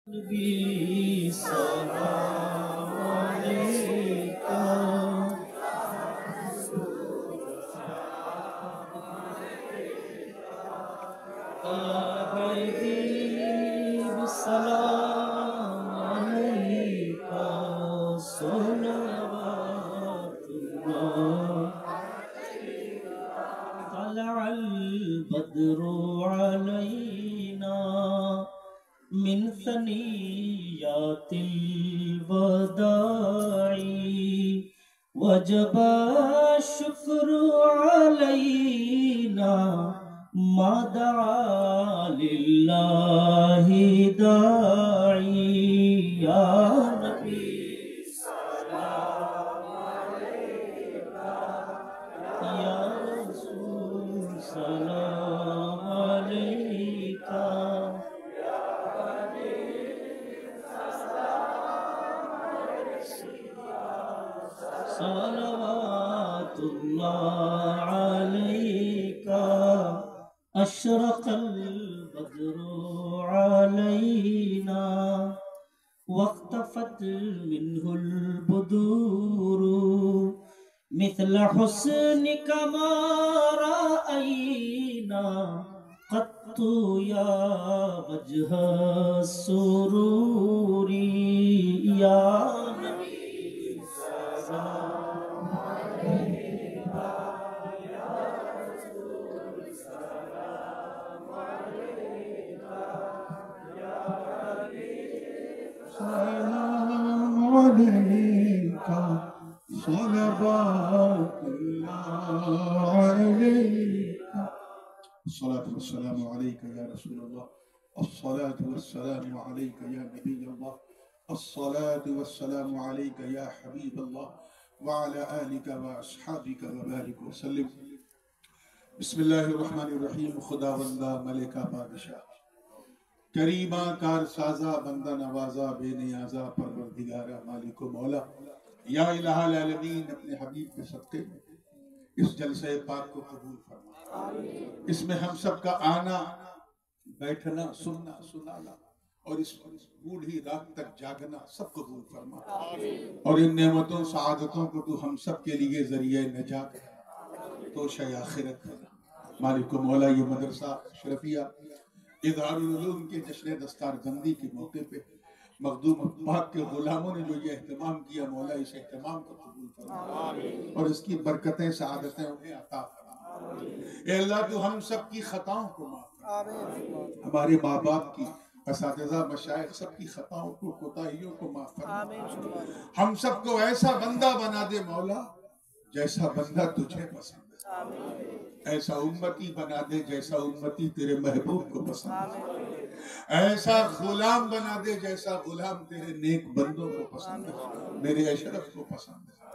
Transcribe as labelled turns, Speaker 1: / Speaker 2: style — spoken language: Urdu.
Speaker 1: نبی سلام علیکہ حبیب سلام علیکہ صلوات اللہ طلع البدر علینا من ثنیات الوداع وجب الشکر علینا ما دعا للہ داعی یا نبی سلام علیکہ یا رسول سلام علیکہ صلوات اللہ علیکہ اشرق البدر علینا واختفت منه البدور مثل حسنك ما رأينا قط يا وجه السرور يا نبي سلام علیکہ یا رسول سلام علیکہ یا حبیب سلام علیکہ صلوات اللہ علیکہ الصلاة والسلام علیکہ یا رسول اللہ الصلاة والسلام علیکہ یا نبی اللہ الصلاة والسلام عليك يا حبيب الله وعلى آلك وأصحابك وبارك وسلم بسم اللہ الرحمن الرحیم خداوندہ ملکہ بادشاہ کریمہ کارسازہ بندہ نوازہ بے نیازہ پروردگارہ مالک و مولا یا الہ العالمین اپنے حبیب کے صدقے میں اس جلسہ پاک کو قبول فرما اس میں ہم سب کا آنا بیٹھنا سننا سنانا اور اس بوڑھی رات تک جاگنا سب قبول فرما اور ان نعمتوں سعادتوں کو تو ہم سب کے لیے ذریعہ نجات ہے تو شہ آخرت ہے مالک و مولا یہ مدرسہ شرفیہ اظہار العلوم کے جشن دستار بندی کے موقع پہ مخدوم پاک کے غلاموں نے جو یہ اہتمام کیا مولا اس اہتمام کو قبول فرما اور اس کی برکتیں سعادتیں انہیں عطا فرما اے اللہ تو ہم سب کی خطاؤں کو معاف فرما ہمارے ماں باپ کی اساتذہ مشائخ سب کی خطاؤں کو کوتاہیوں کو معاف فرما ہم سب کو ایسا بندہ بنا دے مولا جیسا بندہ تجھے پسند ہے ایسا امتی بنا دے جیسا امتی تیرے محبوب کو پسند ہے ایسا غلام بنا دے جیسا غلام تیرے نیک بندوں کو پسند ہے میرے اشرف کو پسند ہے